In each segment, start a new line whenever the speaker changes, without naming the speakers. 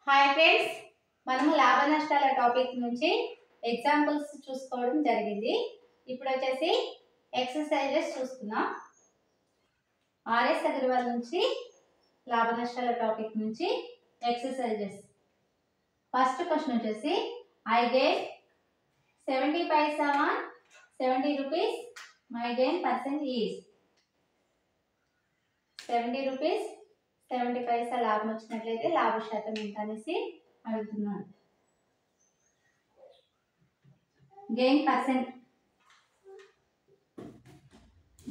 Hi friends, మనము లాభ నష్టాల టాపిక్ నుంచి ఎగ్జాంపుల్స్ చూసుకోవడం జరిగింది. ఇప్పుడు వచ్చేసి ఎక్సర్సైజెస్ చూసుకుందాం. ఆర్ఎస్ అగర్వాల్ నుంచి లాభ నష్టాల టాపిక్ నుంచి ఎక్సర్సైజెస్. ఫస్ట్ క్వశ్చన్ వచ్చేసి I gain 70 paisa on 70 rupees. My gain percent is 70 rupees 70 paisa లాభం వచ్చినట్లయితే లాభ శాతం ఎంత అనేసి అడుగుతున్నాను.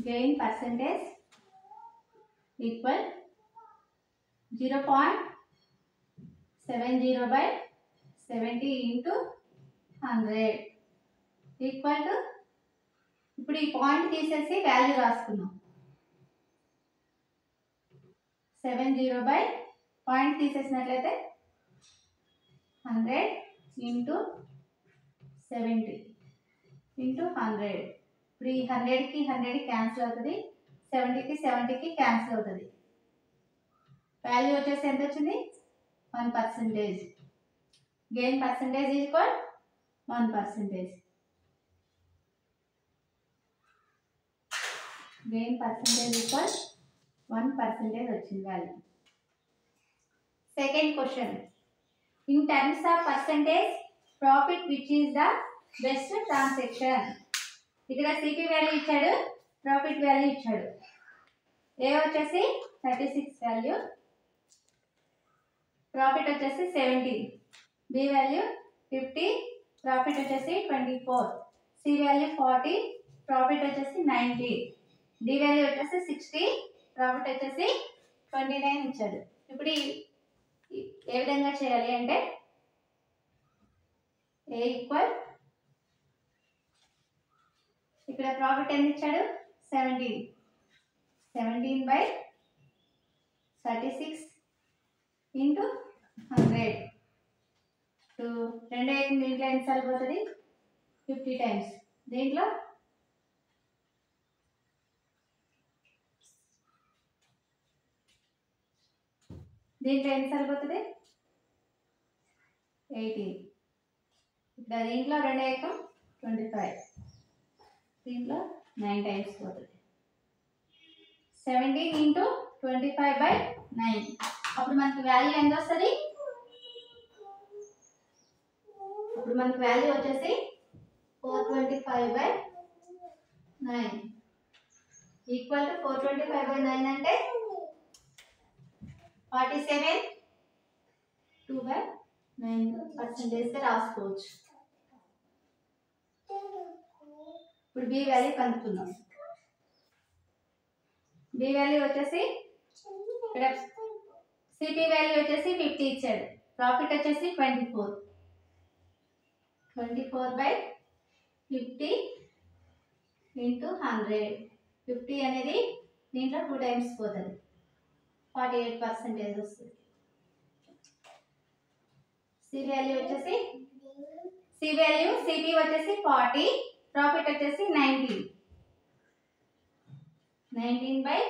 Gain percentage equal 0.70 by 70 into 100 equal to, ఇప్పుడు ఈ పాయింట్ తీసేసి వాల్యూ రాసుకున్నాం. 70 by పాయింట్ తీసేసినట్లయితే 100 into 70 into 100. ఇప్పుడు ఈ 100కి 100 క్యాన్సిల్ అవుతుంది, 70కి 70కి క్యాన్సిల్ అవుతుంది. వాల్యూ వచ్చేసి ఎంత వచ్చింది? 1%. Gain percentage equal 1%. Gain percentage equal 1% వచ్చింది value. Second question, in terms of percentage profit which is the best transaction. ఇక్కడ సిపి వాల్యూ ఇచ్చాడు, ప్రాఫిట్ వాల్యూ ఇచ్చాడు. ఏ వచ్చేసి 36 వాల్యూ, ప్రాఫిట్ వచ్చేసి 17, బి వాల్యూ 50, ప్రాఫిట్ వచ్చేసి 24, సి వాల్యూ 40, ప్రాఫిట్ వచ్చేసి 90, D value వచ్చేసి 60, profit వచ్చేసి 29 ఇచ్చాడు. ఇప్పుడు ఏ విధంగా చేయాలి అంటే ఏ ఈక్వల్, ఇక్కడ ప్రాఫిట్ ఎంత ఇచ్చాడు? 17 by 36 into 100. రెండు ఏకం దీంట్లో ఎంత సరిపోతుంది? 50 times. దీంట్లో ఎంత సరిపోతుంది? 18. ఇక్కడ దీంట్లో రెండు ఏకం 25, దీంట్లో 9 times పోతుంది. 17 into 25 by 9. అప్పుడు మనకి వాల్యూ ఎంత వస్తుంది? అప్పుడు మనకి వాల్యూ వచ్చేసి 425 by 9 ఈక్వల్ టు 425 by 9 అంటే 47, 2 by 9% రాసుకోవచ్చు. ఇప్పుడు బి వాల్యూ కనుక్కుందాం. బి వాల్యూ వచ్చేసి ఇక్కడ సిపి వాల్యూ వచ్చేసి 50 ఇచ్చాడు, ప్రాఫిట్ వచ్చేసి 24 by 50 into 100. 50 అనేది దీంట్లో 2 times పోతుంది, 48% వస్తుంది. సి వాల్యూ వచ్చేసి సిపి వచ్చేసి 40, ప్రాఫిట్ వచ్చేసి 19 by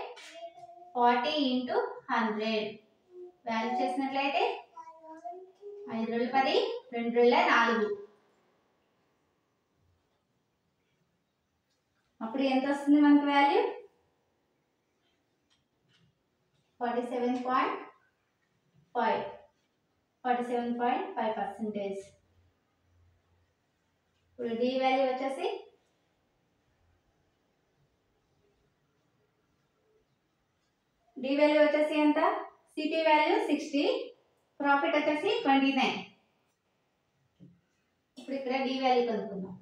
40 into 100 వాల్యూ చేసినట్లయితే 5 2 10, 2 2 4. అప్పుడు ఎంత వస్తుంది మనకి వాల్యూ? 47.5%. ఇప్పుడు డి వాల్యూ వచ్చేసి ఎంత? సిపి వాల్యూ 60, ప్రాఫిట్ వచ్చేసి 29. ఇప్పుడు ఇక్కడ డి వాల్యూ కనుక్కుందాం.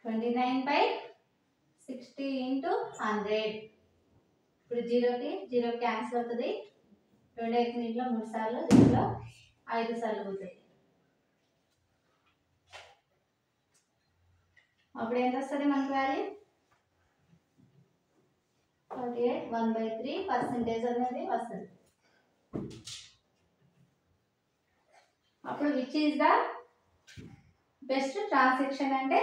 29 by 60 into 100. ఇప్పుడు 0కి 0 క్యాన్సిల్ అవుతుంది, 2 దీంట్లో 3 సార్లు, దీంట్లో 5 సార్లు అవుతాయి. అప్పుడు ఎంత వస్తుంది మనకి వాల్యూ? 48, 1/3% అనేది వస్తుంది. అప్పుడు which is the best transaction అంటే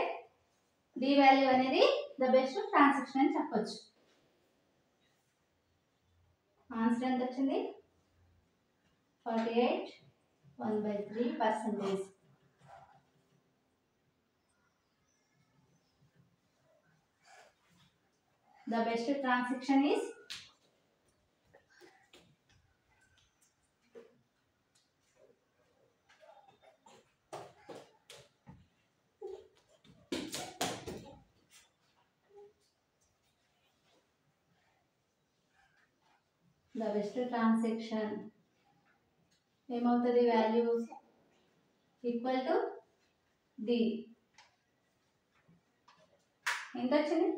డి వాల్యూ అనేది ద బెస్ట్ ట్రాన్సాక్షన్ అని చెప్పొచ్చు. ఆన్సర్ ఎంత వచ్చింది? 48 1/3%. The best transaction is ఏమవుతుంది? Value equal to D. ఎంత వచ్చింది?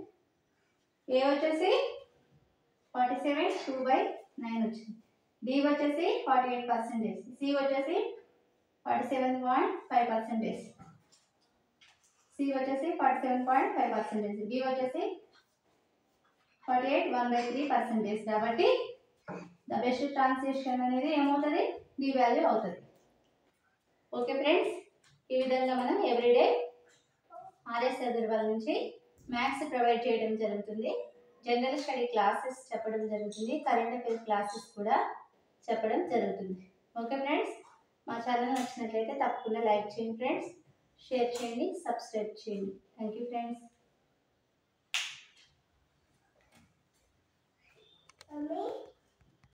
ఏ వచ్చేసి 47 2/9 వచ్చింది. డి వచ్చేసి 48%. సి వచ్చేసి 47.5%. సి వచ్చేసి 47.5%. బి వచ్చేసి 48 1/3%. కాబట్టి ద బెస్ట్ ట్రాన్సాక్షన్ అనేది ఏమవుతుంది? డి వాల్యూ అవుతుంది. ఓకే ఫ్రెండ్స్, ఈ విధంగా మనం ఎవ్రీడే ఆర్ఎస్ అగర్వాల్ నుంచి మ్యాథ్స్ ప్రొవైడ్ చేయడం జరుగుతుంది. జనరల్ స్టడీ క్లాసెస్ చెప్పడం జరుగుతుంది. కరెంట్ అఫైర్స్ క్లాసెస్ కూడా చెప్పడం జరుగుతుంది. ఓకే ఫ్రెండ్స్, మా ఛానల్ నచ్చినట్లయితే తప్పకుండా లైక్ చేయండి ఫ్రెండ్స్, షేర్ చేయండి, సబ్స్క్రైబ్ చేయండి. Thank you friends.